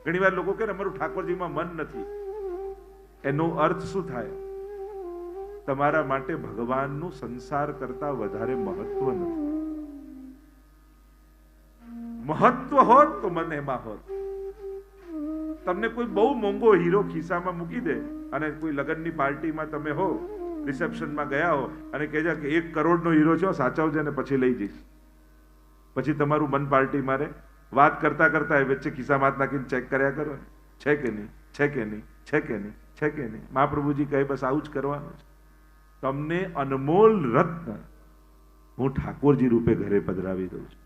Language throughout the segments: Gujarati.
ઘણીવાર લોકો કહે અમારું ઠાકોરજીમાં મન નથી. એનો અર્થ શું થાય? તમારા માટે ભગવાનનું સંસાર કરતા વધારે મહત્વ નથી. મહત્વ હોત તો મન એમાં હોત. તમને કોઈ બહુ મોંઘો હીરો ખિસ્સામાં મૂકી દે અને કોઈ લગ્નની પાર્ટીમાં તમે હો, રિસેપ્શનમાં ગયા હો અને કહેજો કે 1 કરોડનો હીરો છે, સાચવજે ને પછી લઈ જઈશ. પછી તમારું મન પાર્ટીમાં રહે. વાત કરતા કરતા વચ્ચે ખિસ્સામાં હાથ નાખીને ચેક કર્યા કરો, છે કે નહીં, છે કે નહીં, છે કે નહીં, છે કે નહીં. મહાપ્રભુજી કહે બસ આવું જ કરવાનું છે. તમને અનમોલ રત્ન હું ઠાકોરજી રૂપે ઘરે પધરાવી દઉં છું.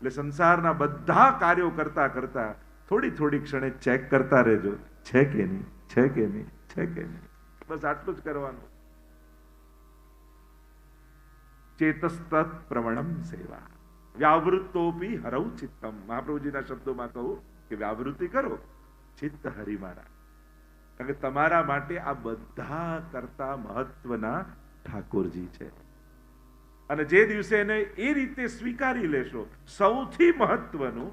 એટલે સંસારના બધા કાર્યો કરતા કરતા થોડી થોડી ક્ષણે ચેક કરતા રહેજો, છે કે નહીં, છે કે નહીં, છે કે નહીં. બસ આટલું જ કરવાનું. ચેતસ્તત પ્રવણમ સેવા વ્યાવૃત્તોપી હરૌ ચિત્તમ. મહાપ્રભુજીના શબ્દોમાં કહું કે વ્યાવૃત્તિ કરો, ચિત્ત હરી મારા. કારણ કે તમારા માટે આ બધા કરતા મહત્વના ઠાકોરજી છે. અને જે દિવસે એને એ રીતે સ્વીકારી લેશો, સૌથી મહત્વનું,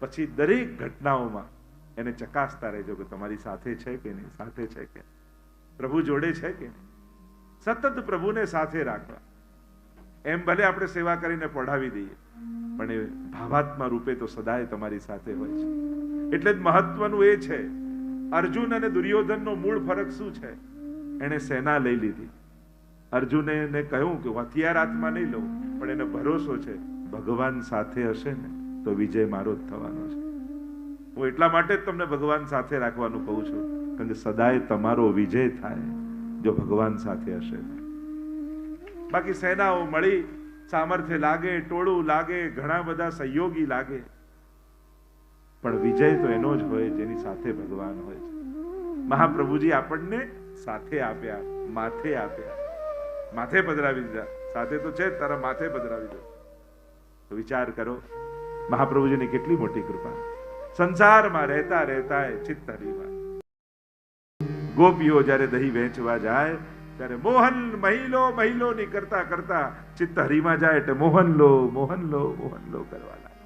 પછી દરેક ઘટનાઓમાં એને ચકાસતા રહેજો કે તમારી સાથે છે કે નહીં, સાથે છે કે પ્રભુ જોડે છે કે નહીં. સતત પ્રભુને સાથે રાખવા. એમ ભલે આપણે સેવા કરીને પઢાવી દઈએ, પણ એ ભાવાત્મા રૂપે તો સદાય તમારી સાથે હોય છે. એટલે જ મહત્વનું એ છે. અર્જુન અને દુર્યોધનનો મૂળ ફરક શું છે? એને સેના લઈ લીધી. અર્જુને એને કહ્યું કે હથિયાર હાથમાં નહીં લઉં, પણ એને ભરોસો છે ભગવાન સાથે હશે ને તો વિજય મારો જ થવાનો છે. હું એટલા માટે જ તમને ભગવાન સાથે રાખવાનું કહું છું, કારણ કે સદાય તમારો વિજય થાય જો ભગવાન સાથે હશે. બાકી સેનાઓ મળી, સામર્થ્ય લાગે, ટોળું લાગે, ઘણા બધા સહયોગી લાગે, પણ વિજય તો એનો જ હોય જેની સાથે ભગવાન હોય છે. મહાપ્રભુજી આપણને સાથે આપ્યા, માથે આપ્યા, માથે પધરાવી દીધા. સાથે તો છે તારા માથે પધરાવી દો. તો વિચાર કરો મહાપ્રભુજીની કેટલી મોટી કૃપા. સંસારમાં રહેતા રહેતા ચિત્ત હરીમાં. ગોપીઓ જ્યારે દહીં વેચવા જાય ત્યારે મોહન મહિલો મહિલો ની કરતા કરતા ચિત્ત હરીમાં જાય એટલે મોહન લો, મોહન લો, મોહન લો કરવા લાગે.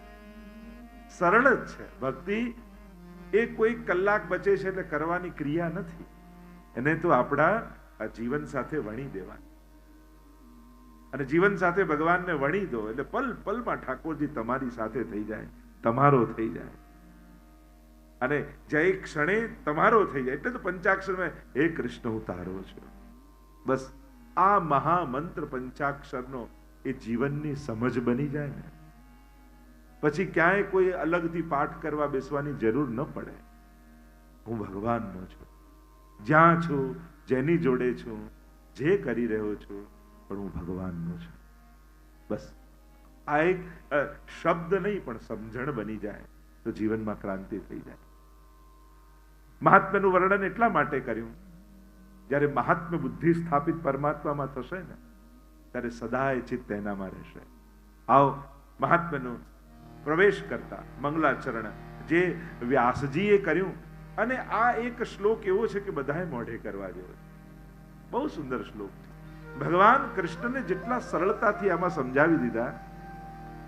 સરળ જ છે ભક્તિ. એ કોઈ કલાક બચે છે એટલે કરવાની ક્રિયા નથી. એને તો આપણા આ જીવન સાથે વણી દેવાની. અને જીવન સાથે ભગવાનને વણી દો એટલે પલ પલમાં ઠાકોરજી તમારી સાથે થઈ જાય, તમારો થઈ જાય. અને જે ક્ષણે તમારો થઈ જાય એટલે તો પંચાક્ષરમાં હે કૃષ્ણ હું તારો છું. બસ આ મહામંત્ર પંચાક્ષરનો એ જીવનની સમજ બની જાય ને પછી ક્યાંય કોઈ અલગથી પાઠ કરવા બેસવાની જરૂર ન પડે. હું ભગવાનનો છું, જ્યાં છું, જેની જોડે છું, જે કરી રહ્યો છું, પણ હું ભગવાનનો છું. બસ આ એક શબ્દ નહીં પણ સમજણ બની જાય તો જીવનમાં ક્રાંતિ થઈ જાય. મહાત્મ્યનું વર્ણન એટલા માટે કર્યું, જ્યારે મહાત્મ્ય બુદ્ધિ સ્થાપિત પરમાત્મામાં થશે ને ત્યારે સદાય ચિત્ત એનામાં રહેશે. આવો મહાત્મ્યનો પ્રવેશ કરતા મંગલાચરણ જે વ્યાસજીએ કર્યું. અને આ એક શ્લોક એવો છે કે બધાએ મોઢે કરવા જેવો. બહુ સુંદર શ્લોક છે. ભગવાન કૃષ્ણને જેટલા સરળતાથી આમાં સમજાવી દીધા,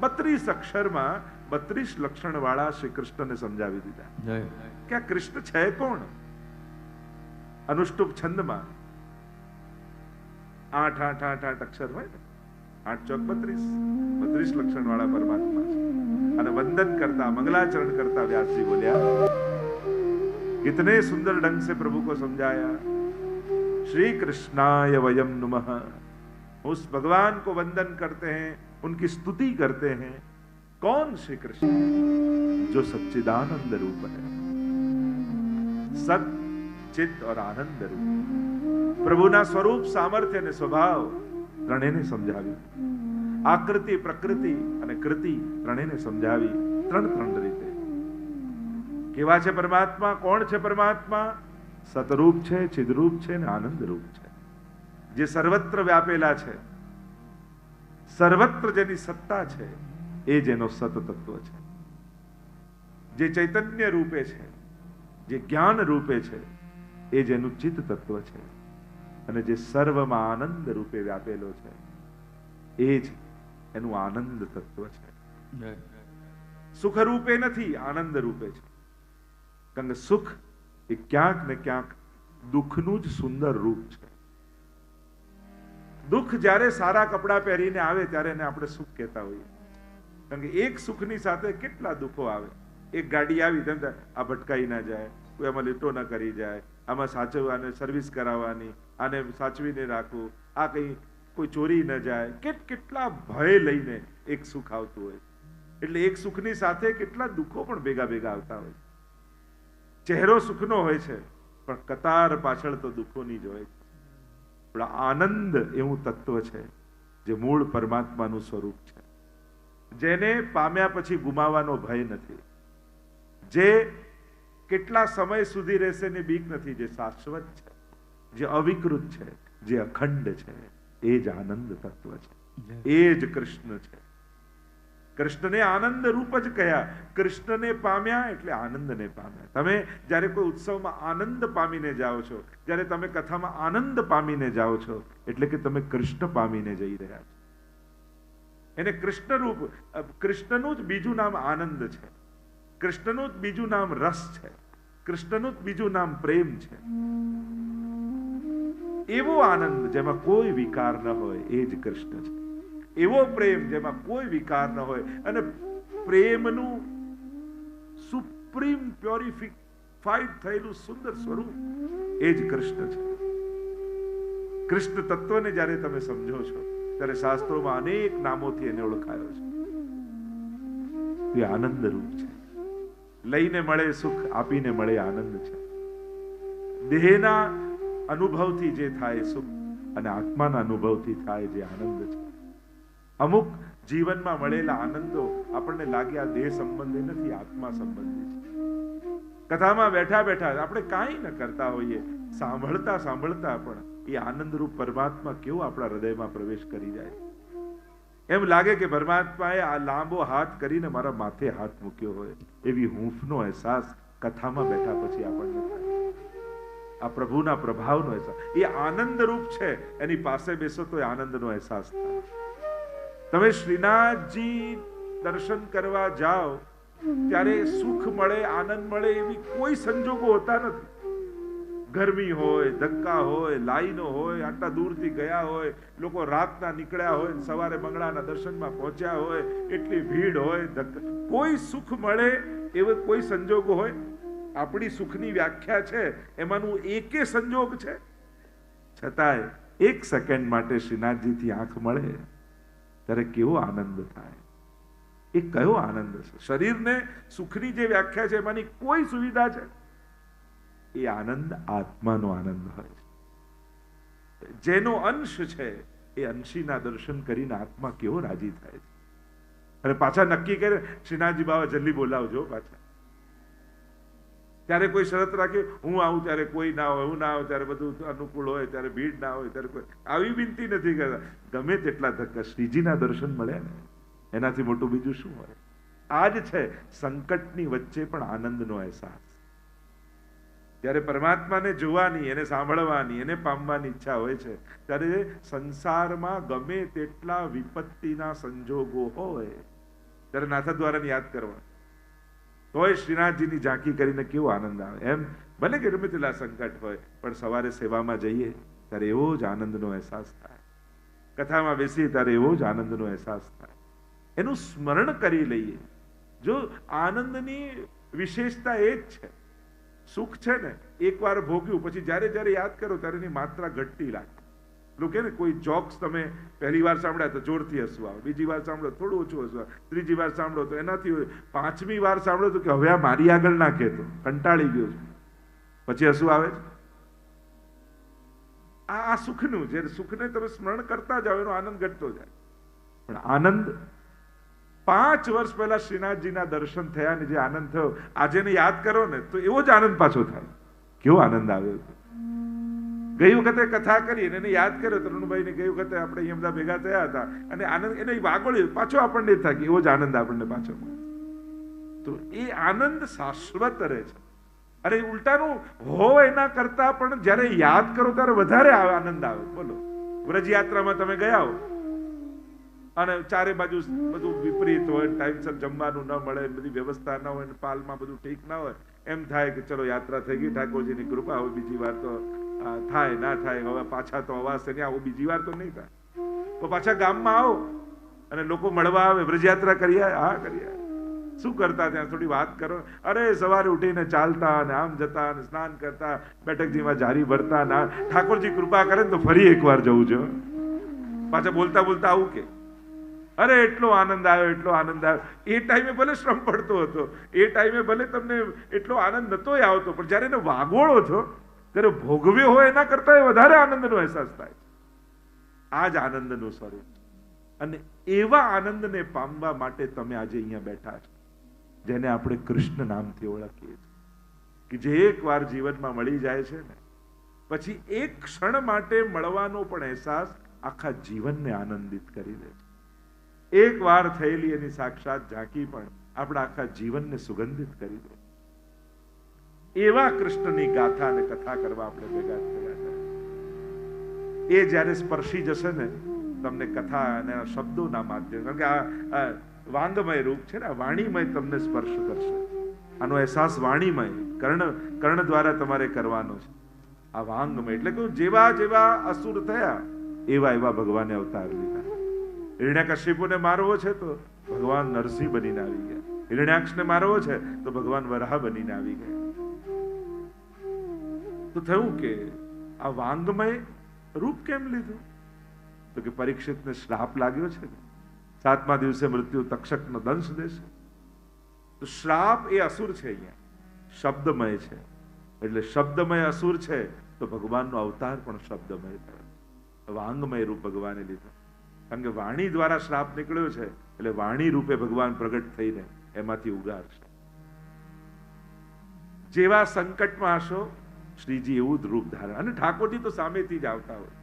32 અક્ષરમાં 32 લક્ષણ વાળા શ્રી કૃષ્ણને સમજાવી દીધા કે આ કૃષ્ણ છે કોણ. અનુષ્ટુપ છંદમાં 8 8 8 8 અક્ષર હોય ને, 8 ચોક 32 લક્ષણ વાળા પરમાત્મા છે. અને વંદન કરતા, મંગલાચरण करता व्यास जी बोलिया, कितने सुंदर ढंग से प्रभु को समझाया. श्री कृष्णाय वयम नमः. उस भगवान को वंदन करते हैं, उनकी स्तुति करते हैं. कौन श्री कृष्ण? जो सच्चिदानंद रूप है, सत चित्त और आनंद रूप. પ્રભુના સ્વરૂપ, સામર્થ્ય અને સ્વભાવ ત્રણેયને સમજાવ્યું. આકૃતિ, પ્રકૃતિ અને કૃતિ ત્રણેયને સમજાવી. ત્રણ રીતે કેવા છે પરમાત્મા, કોણ છે પરમાત્મા? સતરૂપ છે, ચિદરૂપ છે અને આનંદ રૂપ છે, જે સર્વત્ર વ્યાપેલા છે. સર્વત્ર જેની સત્તા છે એ જેનો સત તત્વ છે, જે ચૈતન્ય રૂપે છે, જે જ્ઞાન રૂપે છે એ જેનું ચિત્ત તત્વ છે, અને જે સર્વમાં આનંદ રૂપે વ્યાપેલો છે એ જ એનું આનંદ તત્વ છે. સુખ રૂપે નથી, આનંદ રૂપે છે. કારણ કે સુખ એ ક્યાંક ને ક્યાંક દુઃખનું જ સુંદર રૂપ છે. દુઃખ જ્યારે સારા કપડાં પહેરીને આવે ત્યારે એને આપણે સુખ કહેતા હોઈએ, કારણ કે એક સુખની સાથે કેટલા દુઃખો આવે. એક ગાડી આવી તેમ આ ભટકાઈ ના જાય, કોઈ આમાં લીટો ના કરી જાય, આમાં સાચવવાને સર્વિસ કરાવવાની, આને સાચવીને રાખવું, આ કઈ કોઈ ચોરી ન જાય, કેટલા ભય લઈને એક સુખ આવતું હોય. એટલે એક સુખની સાથે કેટલા દુઃખો પણ ભેગા ભેગા આવતા હોય. ચહેરો સુખનો હોય છે પણ કતાર પાછળ તો દુઃખોની જ હોય છે. પણ આનંદ એવું તત્વ છે જે મૂળ પરમાત્માનું સ્વરૂપ છે, જેને પામ્યા પછી ગુમાવવાનો ભય નથી, જે કેટલા સમય સુધી રહેશે ને બીક નથી, જે શાશ્વત છે, જે અવિકૃત છે, જે અખંડ છે, એ જ આનંદ તત્વ છે, એ જ કૃષ્ણ છે. કૃષ્ણને આનંદ રૂપ જ કહ્યા. કૃષ્ણને પામ્યા એટલે આનંદને પામ્યા. તમે જ્યારે કોઈ ઉત્સવમાં આનંદ પામીને જાઓ છો, જ્યારે તમે કથામાં આનંદ પામીને જાઓ છો, એટલે કે તમે કૃષ્ણ પામીને જઈ રહ્યા છો. એને કૃષ્ણ રૂપ, કૃષ્ણનું જ બીજું નામ આનંદ છે, કૃષ્ણનું જ બીજું નામ રસ છે, કૃષ્ણનું જ બીજું નામ પ્રેમ છે. એવો આનંદ જેમાં કોઈ વિકાર ન હોય એ જ કૃષ્ણ છે. એવો પ્રેમ જેમાં કોઈ વિકાર ન હોય અને પ્રેમનું સુપ્રીમ પ્યોરિફાઈડ થયેલું સુંદર સ્વરૂપ, એ જ કૃષ્ણ છે. કૃષ્ણ તત્વને જ્યારે તમે સમજો છો ત્યારે શાસ્ત્રોમાં અનેક નામોથી એને ઓળખાયો છે. એ આનંદ રૂપ છે. લઈને મળે સુખ, આપીને મળે આનંદ છે. દેહના અનુભવથી જે થાય સુખ અને આત્માના અનુભવથી થાય જે આનંદ છે. અમુક જીવનમાં મળેલા આનંદો આપણને લાગે આ દેહ સંબંધી નથી, આત્મા સંબંધી છે. કથામાં બેઠા બેઠા આપણે કાંઈ ન કરતા હોઈએ, સાંભળતા સાંભળતા પણ એ આનંદરૂપ પરમાત્મા કેવો આપણા હૃદયમાં પ્રવેશ કરી જાય. એમ લાગે કે પરમાત્માએ આ લાંબો હાથ કરીને મારા માથે હાથ મૂક્યો હોય, એવી હૂંફનો અહેસાસ કથામાં બેઠા પછી આપણને થાય. આ પ્રભુના પ્રભાવનો અહેસાસ, એ આનંદ રૂપ છે. એની પાસે બેસો તો એ આનંદનો અહેસાસ થાય. તમે શ્રીનાથજી દર્શન કરવા જાઓ ત્યારે સુખ મળે, આનંદ મળે એવી કોઈ સંજોગો હોતા નથી. ગરમી હોય, ધક્કા હોય, લાઈનો હોય, આટલા દૂરથી ગયા હોય, લોકો રાતના નીકળ્યા હોય, સવારે મંગળાના દર્શનમાં પહોંચ્યા હોય, એટલી ભીડ હોય, કોઈ સુખ મળે એવો કોઈ સંજોગો હોય? આપણી સુખની વ્યાખ્યા છે એમાંનું એકે સંજોગ છે. છતાંય એક સેકન્ડ માટે શ્રીનાથજીથી આંખ મળે ત્યારે કેવો આનંદ થાય. એ કયો આનંદ છે? શરીરને સુખની જે વ્યાખ્યા છે એમાંની કોઈ સુવિધા છે? એ આનંદ આત્માનો આનંદ હોય છે. જેનો અંશ છે એ અંશીના દર્શન કરીને આત્મા કેવો રાજી થાય છે. અને પાછા નક્કી કરે શ્રીનાથજી બાબા જલ્દી બોલાવજો પાછા. ત્યારે કોઈ શરત રાખે હું આવું ત્યારે કોઈ ના હોય, હું ના આવું ત્યારે બધું અનુકૂળ હોય, ત્યારે ભીડ ના હોય, ત્યારે કોઈ આવી વિનંતી નથી કરતા. ગમે તેટલા ધક્કા, શ્રીજીના દર્શન મળ્યા ને એનાથી મોટું બીજું શું હોય? આ જ છે સંકટની વચ્ચે પણ આનંદનો અહેસાસ. જ્યારે પરમાત્માને જોવાની, એને સાંભળવાની, એને પામવાની ઈચ્છા હોય છે ત્યારે સંસારમાં ગમે તેટલા વિપત્તિના સંજોગો હોય ત્યારે નાથદ્વારાને યાદ કરવા, તોય શ્રીનાથજીની ઝાંખી કરીને કેવો આનંદ આવે. એમ ભલે કે ગમે તેટલા સંકટ હોય પણ સવારે સેવામાં જઈએ ત્યારે એવો જ આનંદનો અહેસાસ થાય. કથામાં બેસીએ ત્યારે એવો જ આનંદનો અહેસાસ થાય. એનું સ્મરણ કરી લઈએ. જો આનંદની વિશેષતા એ જ છે. સુખ છે ને એકવાર ભોગ્યું પછી જ્યારે જ્યારે યાદ કરો ત્યારે એની માત્રા ઘટતી લાગે. લોકો કે ને કોઈ જોક્સ તમે પહેલી વાર સાંભળ્યા તો જોરથી હસવું આવે, બીજી વાર સાંભળો થોડું ઓછું હસવું આવે, ત્રીજી વાર સાંભળો તો એનાથી, પાંચમી વાર સાંભળો તો કે હવે આ મારી આગળ ના કહેતો, કંટાળી ગયો છે, પછી હસવું આવે છે. આ સુખનું, જે સુખને તમે સ્મરણ કરતા જાઓ એનો આનંદ ઘટતો જાય. પણ આનંદ 5 વર્ષ પહેલા શ્રીનાથજીના દર્શન થયા ને જે આનંદ થયો, આજે એને યાદ કરો ને તો એવો જ આનંદ પાછો થાય. કેવો આનંદ આવ્યો. ગઈ વખતે કથા કરી એને યાદ કર્યો તરુણભાઈને, ગઈ વખતે આપણે અહીંયા બધા ભેગા થયા હતા અને આનંદ એને વાગોળ્યો, પાછો આપણને થાય કે એવો જ આનંદ આપણને પાછો મળે. તો એ આનંદ શાશ્વત રહે છે. અરે ઉલટાનું હોય એના કરતા પણ જયારે યાદ કરો ત્યારે વધારે આનંદ આવે. બોલો, વ્રજયાત્રામાં તમે ગયા હો, અને ચારે બાજુ બધું વિપરીત હોય, ટાઈમસર જમવાનું ન મળે, બધી વ્યવસ્થા ન હોય, પાલમાં બધું ઠીક ના હોય, એમ થાય કે ચલો યાત્રા થઈ ગઈ, ઠાકોરજીની કૃપા, હવે બીજી વાર તો થાય ના થાય, હવે પાછા તો અવાશે નહીં, આવું બીજી વાર તો નહીં થાય. તો પાછા ગામમાં આવો અને લોકો મળવા આવે, વ્રજયાત્રા કરી આય, હા કરી આય. શું કરતા ત્યાં થોડી વાત કરો. અરે સવારે ઉઠીને ચાલતા અને આમ જતા અને સ્નાન કરતા, બેઠકજીમાં જારી ભરતા, ના ઠાકોરજી કૃપા કરે ને તો ફરી એકવાર જવું છે. પાછા બોલતા બોલતા આવું કે અરે એટલો આનંદ આવ્યો, એટલો આનંદ આવ્યો. એ ટાઈમે ભલે શ્રમ પડતો હતો, એ ટાઈમે ભલે તમને એટલો આનંદ નતો આવતો, પણ જયારે એને વાગોળો છો ત્યારે ભોગવ્યો હોય એના કરતા વધારે આનંદનો અહેસાસ થાય. આ જ આનંદનું સ્વરૂપ. અને એવા આનંદને પામવા માટે તમે આજે અહીંયા બેઠા છો, જેને આપણે કૃષ્ણ નામથી ઓળખીએ છીએ, કે જે એકવાર જીવનમાં મળી જાય છે ને પછી એક ક્ષણ માટે મળવાનો પણ અહેસાસ આખા જીવનને આનંદિત કરી દે છે. એક વાર થયેલી એની સાક્ષાત ઝાંકી પણ આપણા આખા જીવનને સુગંધિત કરી દે. એવા કૃષ્ણની ગાથા અને કથા કરવા આપણે ભેગા થયા છે. એ જ્યારે સ્પર્શી જશે ને તમને કથા અને શબ્દોના માધ્યમ, કારણ કે આ વાંગમય રૂપ છે ને, વાણીમય તમને સ્પર્શ કરશે. આનો અહેસાસ વાણીમય કર્ણ દ્વારા તમારે કરવાનો છે. આ વાંગમય એટલે કે જેવા જેવા અસુર થયા એવા એવા ભગવાને અવતાર લીધા. હિરણ્યકશિપુને મારવો છે તો ભગવાન નરસિંહ બનીને આવી ગયા. હિરણ્યાક્ષને મારવો છે તો ભગવાન વરાહ બનીને આવી ગયા. તો થયું કે આ વાંગમય રૂપ કેમ લીધું? તો કે પરીક્ષિતને શ્રાપ લાગ્યો છે ને, 7મા દિવસે મૃત્યુ તક્ષકનો દંશ દેશે. તો શ્રાપ એ અસુર છે, અહીંયા શબ્દમય છે. એટલે શબ્દમય અસુર છે તો ભગવાનનો અવતાર પણ શબ્દમય થયો. વાંગમય રૂપ ભગવાને લીધું, કારણ કે વાણી દ્વારા શ્રાપ નીકળ્યો છે, એટલે વાણી રૂપે ભગવાન પ્રગટ થઈને એમાંથી ઉગારશે. જેવા સંકટમાં હશો શ્રીજી એવું જ રૂપ ધારણ. અને ઠાકોરજી તો સામેથી જ આવતા હોય.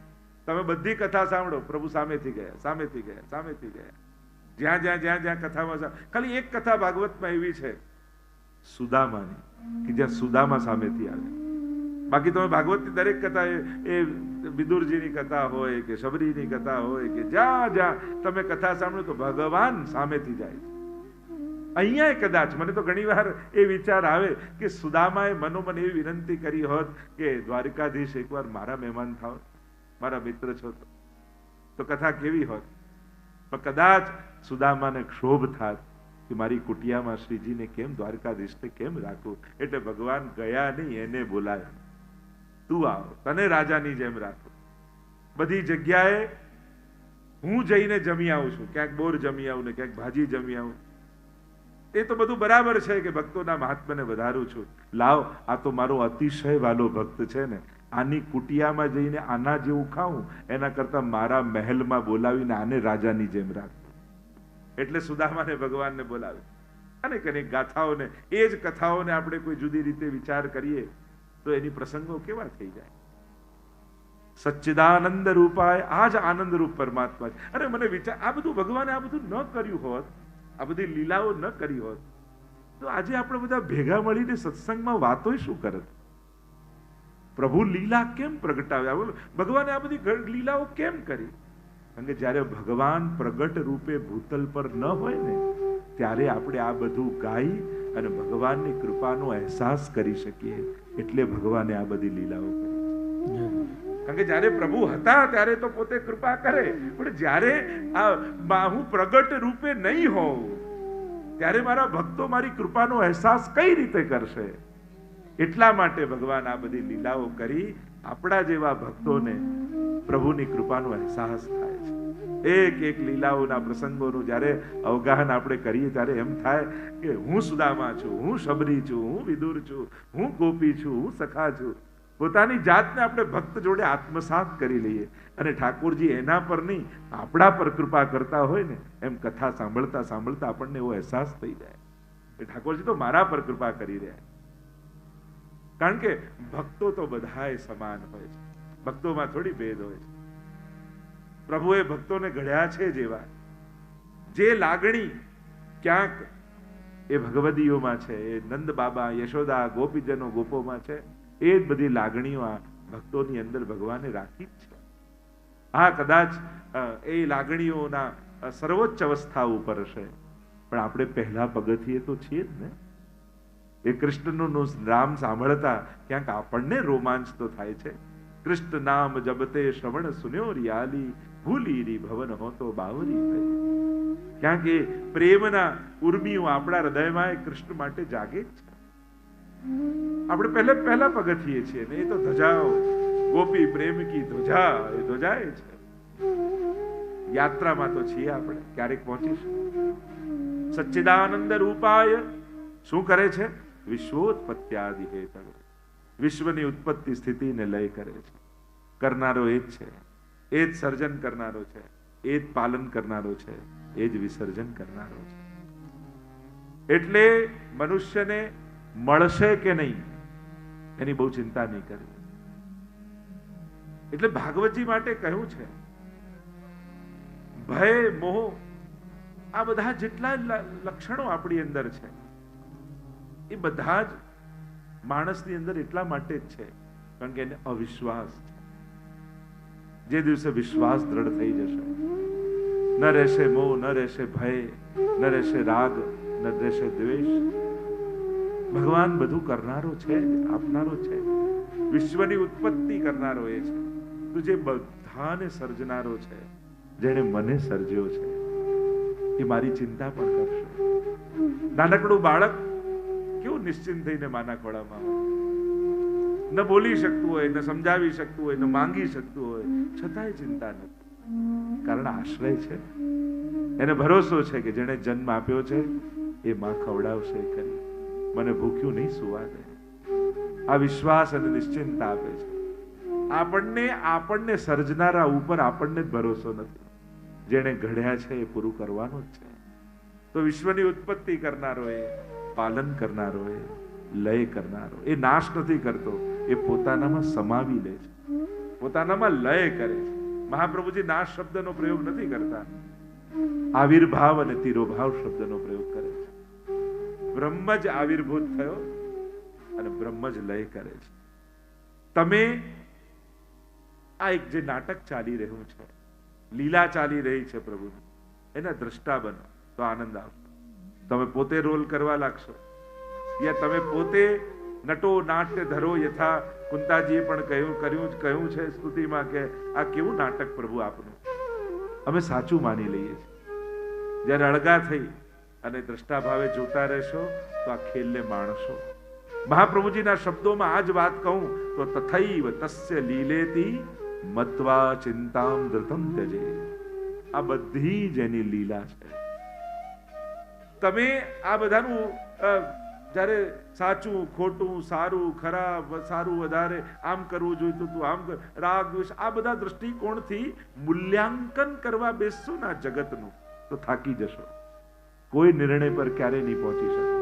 તમે બધી કથા સાંભળો, પ્રભુ સામેથી ગયા, સામેથી ગયા, સામેથી ગયા. જ્યાં જ્યાં જ્યાં જ્યાં કથામાં, ખાલી એક કથા ભાગવતમાં એવી છે સુદામાની, કે જ્યાં સુદામા સામેથી આવે. બાકી તમે ભાગવતની દરેક કથા, એ વિદુરજીની કથા હોય કે શબરીની કથા હોય કે જ્યાં જ્યાં તમે કથા સાંભળો તો ભગવાન સામેથી જાય છે. અહીંયા કદાચ મને તો ઘણી વાર એ વિચાર આવે કે સુદામાએ મનોમન એવી વિનંતી કરી હોત કે દ્વારકાધીશ એકવાર મારા મહેમાન થાવ, મારા મિત્ર છો, તો કથા કેવી હોત. પણ કદાચ સુદામાને ક્ષોભ થાત કે મારી કુટિયામાં શ્રીજીને કેમ, દ્વારકાધીશને કેમ રાખવું. એટલે ભગવાન ગયા નહીં, એને બોલાયા, તું આવ, તને રાજાની જેમ રાખો. બધી જગ્યાએ હું જઈને જમી આવું છું, ક્યાંક બોર જમી આવું ને ક્યાંક ભાજી જમી આવું. એ તો બધું બરાબર છે કે ભક્તોના મહાત્મ્યને વધારું છું. લાવ, આ તો મારો અતિશય વાલો ભક્ત છે ને, આની કુટિયામાં જઈને આના જેવું ખાવું એના કરતા મારા મહેલમાં બોલાવીને આને રાજાની જેમ રાખવું. એટલે સુદામાને ભગવાનને બોલાવે. અનેક અનેક ગાથાઓને, એ જ કથાઓને આપણે કોઈ જુદી રીતે વિચાર કરીએ તો એની પ્રસંગો કેવા થઈ જાય. સચ્ચિદાનંદ રૂપાય, આ જ આનંદ રૂપ પરમાત્મા છે. અરે મને વિચાર, આ બધું ભગવાને આ બધું ન કર્યું હોત, આ બધી લીલાઓ ન કરી હોત, તો આજે આપણે બધા ભેગા મળીને સત્સંગમાં વાતો શું કરત? પ્રભુ લીલા કેમ પ્રગટાવ્યા? ભગવાને આ બધી લીલાઓ કેમ કરી? કારણ કે જ્યારે ભગવાન પ્રગટ રૂપે ભૂતલ પર ન હોય ને ત્યારે આપણે આ બધું ગાઈ અને ભગવાનની કૃપાનો અહેસાસ કરી શકીએ. એટલે ભગવાને આ બધી લીલાઓ કરી. કારણ કે જ્યારે પ્રભુ હતા ત્યારે તો પોતે કૃપા કરે, પણ જ્યારે હું પ્રગટ રૂપે નહીં હોઉં ત્યારે મારા ભક્તો મારી કૃપાનો અહેસાસ કઈ રીતે કરશે? એટલા માટે ભગવાન આ બધી લીલાઓ કરી આપણા જેવા ભક્તોને પ્રભુની કૃપાનો અહેસાસ થાય છે. એક એક લીલાઓના પ્રસંગોનું જ્યારે અવગાહન આપણે કરીએ ત્યારે એમ થાય કે હું સુદામા છું, હું શબરી છું, હું વિદુર છું, હું ગોપી છું, હું સખા છું. પોતાની જાતને આપણે ભક્ત જોડે આત્મસાત કરી લઈએ અને ઠાકોરજી એના પર નહીં આપણા પર કૃપા કરતા હોય ને એમ કથા સાંભળતા સાંભળતા આપણને એવો અહેસાસ થઈ જાય કે ઠાકોરજી તો મારા પર કૃપા કરી રહ્યા. કારણ કે ભક્તો તો બધાય સમાન હોય છે, ભક્તોમાં થોડી ભેદ હોય છે. પ્રભુએ ભક્તોને ઘડ્યા છે જેવા, જે લાગણી ક્યાંક એ ભગવદીઓમાં છે, એ નંદ બાબા, યશોદા, ગોપીજનો, ગોપોમાં છે, એ જ બધી લાગણીઓ આ ભક્તોની અંદર ભગવાને રાખી જ છે. હા, કદાચ એ લાગણીઓના સર્વોચ્ચ અવસ્થા ઉપર હશે, પણ આપણે પહેલા પગથિયે તો છીએ જ ને. એ કૃષ્ણનું નામ સાંભળતા ક્યાંક આપણને રોમાંચ તો થાય છે. કૃષ્ણ નામ જબતે શ્રવણ સુન્યો રિયાલી, ભૂલી રી ભવન હો તો બાવરી થઈ. ક્યાંક એ પ્રેમના ઉર્મિઓ આપણા હૃદયમાં એ કૃષ્ણ માટે જાગે જ છે. આપણે પહેલા પગથિયે છીએ ને. એ તો ધજાઓ, ગોપી પ્રેમ કી ધ્વજા, એ ધ્વજાએ છે. યાત્રામાં તો છીએ આપણે, ક્યારેક પહોંચીશું. સચ્ચિદાનંદ રૂપાય શું કરે છે? વિશ્વોત્પત્યાદિ હેતવે, વિશ્વની ઉત્પત્તિ સ્થિતિને લય કરે છે. કરનારો એ જ છે, એ જ સર્જન કરનારો છે, એ જ પાલન કરનારો છે, એ જ વિસર્જન કરનારો છે. એટલે મનુષ્યને મળશે કે નહીં એની બહુ ચિંતા નહીં કરવી. એટલે ભાગવતજી માટે કહ્યું છે, ભય, મોહ, આ બધા જેટલા લક્ષણો આપણી અંદર છે એ બધા જ માણસની અંદર એટલા માટે જ છે કારણ કે એને અવિશ્વાસ છે. જે દિવસે વિશ્વાસ દ્રઢ થઈ જશે, ન રહેશે મોહ, ન રહેશે ભય, ન રહેશે રાગ, ન રહેશે દ્વેષ. ભગવાન બધું કરનારો છે, આપનારો છે, વિશ્વની ઉત્પત્તિ કરનારો એ છે. તો જે બધાને સર્જનારો છે, જેણે મને સર્જ્યો છે, એ મારી ચિંતા પણ કરશે. નાનકડું બાળક કેવું નિશ્ચિંત થઈને માના ખોળામાં ન બોલી શકતું હોય, ન સમજાવી શકતું હોય, ન માંગી શકતું હોય, છતાંય ચિંતા નથી. કારણ આશ્રય છે, એને ભરોસો છે કે જેણે જન્મ આપ્યો છે એ માં ખવડાવશે ખરી, મને ભૂખ્યું નહીં સુવા દે. આ વિશ્વાસ અને નિશ્ચિંતા આપે છે. આપણને સર્જનારા ઉપર આપણને જ ભરોસો નથી. જેણે ઘડ્યા છે એ પૂરું કરવાનું જ છે. તો વિશ્વની ઉત્પત્તિ કરનારો એ, પાલન કરનારો એ, લય કરનારો એ નાશ નથી કરતો, એ પોતાનામાં સમાવી લે છે, પોતાનામાં લય કરે છે. મહાપ્રભુજી નાશ શબ્દનો પ્રયોગ નથી કરતા, આવિર્ભાવ અને તિરોભાવ શબ્દનો પ્રયોગ કરે છે. બ્રહ્મ જ આવિર્ભૂત થયો અને બ્રહ્મ જ લય કરે છે. તમે આ એક જે નાટક ચાલી રહ્યું છે, લીલા ચાલી રહી છે પ્રભુની, એના દ્રષ્ટા બનો તો આનંદ આવશે. તમે પોતે રોલ કરવા લાગશો, યા તમે પોતે નટો નાટ્ય ધરો, યથા કુંતાજીએ પણ કહ્યું છે સ્તુતિમાં કે આ કેવું નાટક પ્રભુ આપનું. અમે સાચું માની લઈએ છીએ. જ્યારે અળગા થઈ અને દ્રષ્ટા ભાવે જોતા રહેશો તો આ ખેલને માણશો. મહાપ્રભુજીના શબ્દોમાં આ જ વાત કહું તો તથૈવ તસ્ય લીલેતી મત્વા ચિંતામ ધૃતમ ત્યજે. આ બધી જ એની લીલા છે. તમે આ બધાનું જ્યારે સાચું ખોટું, સારું ખરાબ, સારું વધારે, આમ કરવું જોઈતું તું આમ કર, રાગ દ્વેષ, આ બધા દ્રષ્ટિકોણથી મૂલ્યાંકન કરવા બેસશો ના જગતનું તો થાકી જશો. કોઈ નિર્ણય પર ક્યારેય નહીં પહોંચી શકો.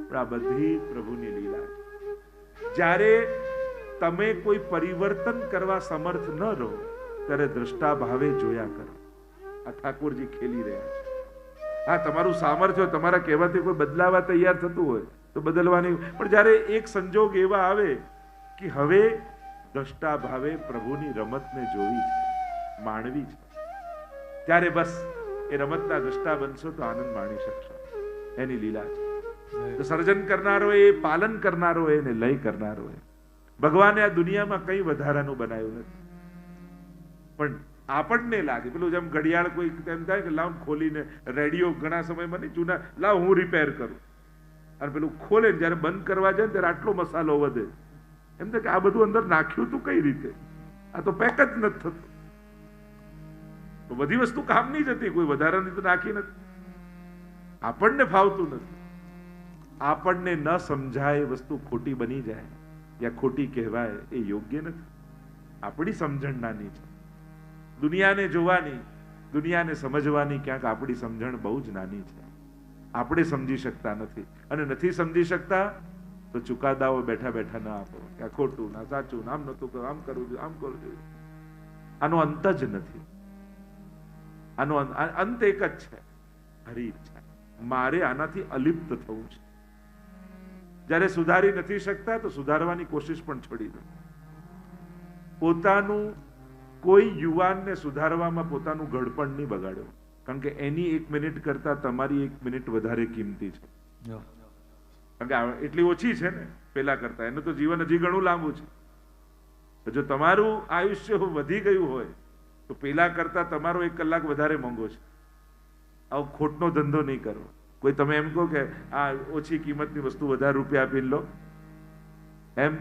પણ આ બધી પ્રભુની લીલા છે. જ્યારે તમે કોઈ પરિવર્તન કરવા સમર્થ ન રહો ત્યારે દ્રષ્ટા ભાવે જોયા કરો. આ ઠાકોરજી ખેલી રહ્યા છે. આ તમારું સામર્થ્ય તમારા કહેવાથી કોઈ બદલાવા તૈયાર થતું હોય તો બદલવાની, પણ જ્યારે એક સંજોગ એવા આવે કે હવે દ્રષ્ટા ભાવે પ્રભુની રમતને જોવી છે, માણવી છે, ત્યારે બસ એ રમતના દ્રષ્ટા બનશો તો આનંદ માણી શકશો. એની લીલા છે. તો સર્જન કરનારો એ, પાલન કરનારો એ, ને લય કરનારો એ. ભગવાને આ દુનિયામાં કઈ વધારાનું બનાવ્યું નથી. પણ આપણને લાગે પેલું જેમ ઘડિયાળ કોઈ એમ થાય કે લાવ ખોલીને, રેડિયો ઘણા સમયમાં નહીં જૂના, લાવ હું રિપેર કરું, અને પેલું ખોલે જયારે બંધ કરવા જાય ત્યારે આટલો મસાલો વધે. એમ થાય કે આ બધું અંદર નાખ્યું તું કઈ રીતે? આ તો પેક જ નથી થતું. બધી વસ્તુ કામની જ હતી, કોઈ વધારાની તો નાખી નથી. આપણને ફાવતું નથી. આપણને ન સમજાય વસ્તુ ખોટી બની જાય યા ખોટી કહેવાય એ યોગ્ય નથી. આપણી સમજણ નાની છે. દુનિયાને જોવાની, દુનિયાને સમજવાની ક્યાંક આપણી સમજણ બહુ જ નાની છે. આપણે સમજી શકતા નથી, અને નથી સમજી શકતા તો ચુકાદાઓ બેઠા બેઠા ન આપો કે આ ખોટું, ના સાચું, આમ નતું કરવું, આમ કરવું જોઈએ, આમ કરવું જોઈએ. આનો અંત જ નથી. આનો અંત એક જ છે, હરી ઈચ્છા. મારે આનાથી અલિપ્ત થવું છે. જ્યારે સુધારી નથી શકતા તો સુધારવાની કોશિશ પણ છોડી દો. પોતાનું કોઈ યુવાનને સુધારવામાં પોતાનું ઘડપણ નહીં બગાડ્યો. કારણ કે એની 1 મિનિટ કરતા તમારી 1 મિનિટ વધારે કિંમતી છે. કારણ કે એટલી ઓછી છે ને પેલા કરતા. એનું તો જીવન હજી ઘણું લાંબુ છે. જો તમારું આયુષ્ય વધી ગયું હોય તો પેલા કરતા તમારો 1 કલાક વધારે મોંઘો છે. આવો ખોટનો ધંધો નહીં કરો. કોઈ તમે એમ કહો કે આ ઓછી કિંમતની વસ્તુ વધારે રૂપિયા આપી લો, એમ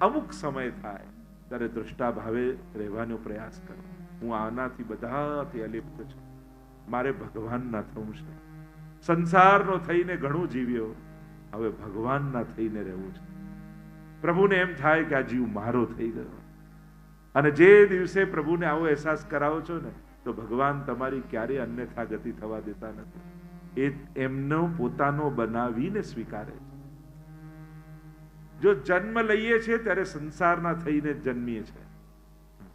અમુક સમય થાય ત્યારે દ્રષ્ટા ભાવે રહેવાનો પ્રયાસ કરો. હું આનાથી બધાથી અલિપ્ત છું, મારે ભગવાનના થવું છે. સંસારનો થઈને ઘણું જીવ્યો, હવે ભગવાનના થઈને રહેવું છે. પ્રભુને એમ થાય કે આ જીવ મારો થઈ ગયો. અને જે દિવસે પ્રભુને આવો અહેસાસ કરાવો છો ને, તો ભગવાન તમારી ક્યારેય અન્યથા ગતિ થવા દેતા નથી. એ એમનો પોતાનો બનાવીને સ્વીકારે છે. જો જન્મ લઈએ છીએ ત્યારે સંસારના થઈને જન્મીએ છીએ,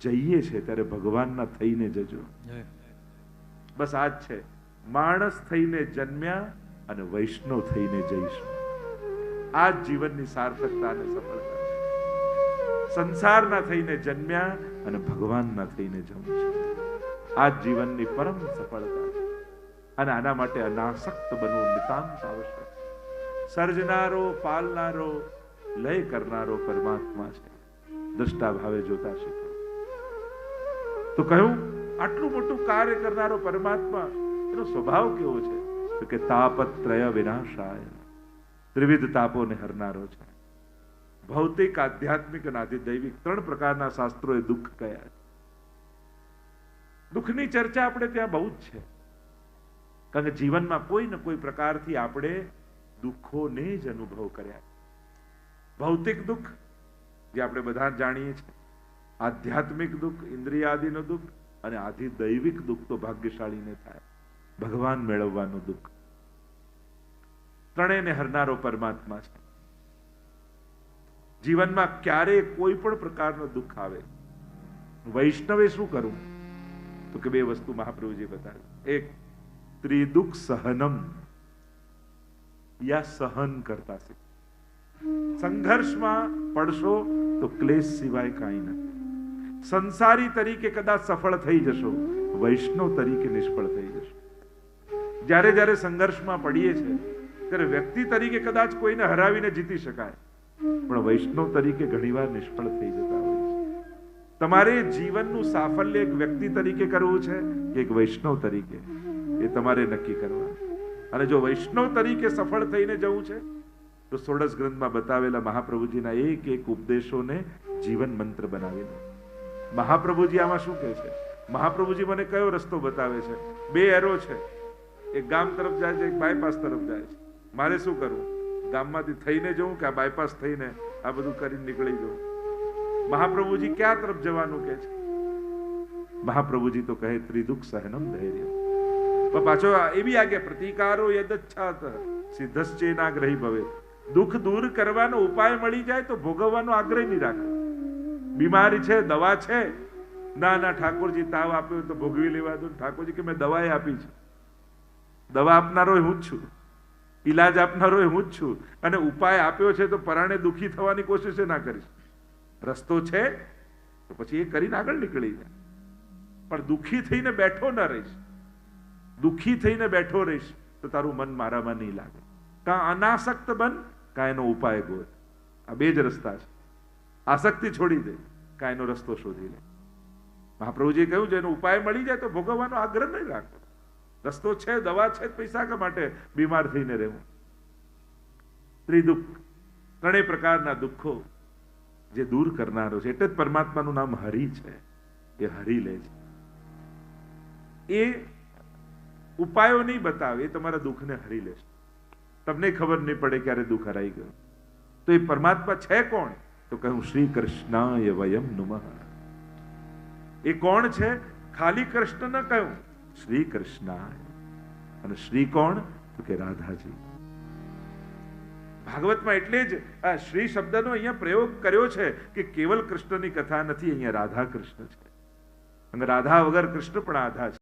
જઈએ છીએ ત્યારે ભગવાનના થઈને જજો. બસ આ જ છે. માણસ થઈને જન્મ્યા અને વૈષ્ણવ થઈને જઈશું. આ જ જીવનની સાર્થકતા અને સફળતા છે. સંસારના થઈને જન્મ્યા અને ભગવાનના થઈને જવું છે. આ જ જીવનની પરમ સફળતા છે. અને આના માટે અનાસક્ત બનવું નિતાંત આવશ્યક. સર્જનારો, પાલનારો, લય કરનારો પરમાત્મા છે. દ્રષ્ટા ભાવે જોતા શીખો. તો કહ્યું આટલું મોટું કાર્ય કરનારો પરમાત્મા, એનો સ્વભાવ કેવો છે? તો કે તાપત્રય વિનાશાય, ત્રિવિધ તાપોને હરનારો છે. ભૌતિક, આધ્યાત્મિક અને આધિદૈવિક 3 પ્રકારના શાસ્ત્રોએ દુઃખ કયા. દુઃખની ચર્ચા આપણે ત્યાં બહુ જ છે. કારણ કે જીવનમાં કોઈ ને કોઈ પ્રકારથી આપણે દુઃખોને જ અનુભવ કર્યા. ભૌતિક દુઃખ જે આપણે બધા જાણીએ છીએ, આધ્યાત્મિક દુઃખ, ઇન્દ્રિયાદિનો દુઃખ, અને આધિદૈવિક દુઃખ તો ભાગ્યશાળીને થાય, ભગવાન મેળવવાનું દુઃખ. ત્રણેયને હરનારો પરમાત્મા છે. જીવનમાં ક્યારેય કોઈ પણ પ્રકારનો દુઃખ આવે, વૈષ્ણવે શું કરવું? તો કે 2 વસ્તુ મહાપ્રભુજી બતાવી. એક, ત્રિદુઃખ સહનમ, યા સહન કરતા શીખ. સંઘર્ષમાં પડશો તો ક્લેશ સિવાય કાંઈ નથી. સંસારી તરીકે કદાચ સફળ થઈ જશો, વૈષ્ણવ તરીકે નિષ્ફળ થઈ જશો. જ્યારે જ્યારે સંઘર્ષમાં પડીએ છીએ ત્યારે વ્યક્તિ તરીકે કદાચ કોઈને હરાવીને જીતી શકાય, પણ વૈષ્ણવ તરીકે ઘણીવાર નિષ્ફળ થઈ જતા હોય છે. તમારે જીવનનું સાફલ્ય એક વ્યક્તિ તરીકે કરવું છે કે એક વૈષ્ણવ તરીકે, એ તમારે નક્કી કરવા. અને જો વૈષ્ણવ તરીકે સફળ થઈને જવું છે તો ષોડશ ગ્રંથમાં બતાવેલા મહાપ્રભુજીના એક એક ઉપદેશોને જીવન મંત્ર બનાવી લો. મહાપ્રભુજી આમાં શું કહે છે? મહાપ્રભુજી મને કયો રસ્તો બતાવે છે? 2 એરો છે, એક ગામ તરફ જાય છે, એક બાયપાસ તરફ જાય છે. મારે શું કરવું? ગામમાંથી થઈને જવું કે આ બાયપાસ થઈને આ બધું કરીને નીકળી જવું? મહાપ્રભુજી ક્યાં તરફ જવાનું કહે છે? મહાપ્રભુજી તો કહે ત્રિદુઃખ સહનમ ધૈર્ય. પણ પાછો એવી આજ્ઞા, પ્રતિકારો યદચ્છાત સિદ્ધશ્ચેનાગ્રહી ભવે. દુઃખ દૂર કરવાનો ઉપાય મળી જાય તો ભોગવવાનો આગ્રહ નહીં રાખો. બીમારી છે, દવા છે, ના ના ઠાકોરજી તાવ આપ્યો તો ભોગવી લેવા દો. ઠાકોરજી કે મેં દવાએ આપી છે, દવા આપનારો હું જ છું, ઈલાજ આપનારો હું જ છું, અને ઉપાય આપ્યો છે તો પરાણે દુઃખી થવાની કોશિશ ના કરીશ. રસ્તો છે તો પછી એ કરીને આગળ નીકળી જાય. પણ દુઃખી થઈને બેઠો ન રહીશ, દુઃખી થઈને બેઠો રહીશ તો તારું મન મારામાં નહીં લાગે. કાં અનાસક્ત બન, કાં એનો ઉપાય ગોત. આ 2 જ રસ્તા છે. આસક્તિ છોડી દે, કાં એનો રસ્તો શોધી લે. મહાપ્રભુજીએ કહ્યું છે એનો ઉપાય મળી જાય તો ભોગવવાનો આગ્રહ નહીં રાખો. રસ્તો છે, દવા છે, પૈસા કે માટે બીમાર થઈને રહેવું. ત્રિદુઃખ, 3 પ્રકારના દુઃખો જે દૂર કરનારો છે. એટલે જ પરમાત્માનું નામ હરિ છે. એ હરી લે છે. એ ઉપાયો નહીં બતાવે, એ તમારા દુઃખને હરી લેશે. તમને ખબર નહીં પડે ક્યારે દુઃખ હરાઈ ગયું. તો એ પરમાત્મા છે કોણ? તો કહ્યું શ્રી કૃષ્ણાય વયમ નમઃ. એ કોણ છે? ખાલી કૃષ્ણ ન કહ્યું, શ્રી કૃષ્ણાય. અને શ્રી કોણ? તો કે રાધાજી. ભાગવતમાં એટલે જ આ શ્રી શબ્દનો અહીંયા પ્રયોગ કર્યો છે કે કેવલ કૃષ્ણની કથા નથી, અહીંયા રાધા કૃષ્ણ છે. અને રાધા વગર કૃષ્ણ પણ આધા છે.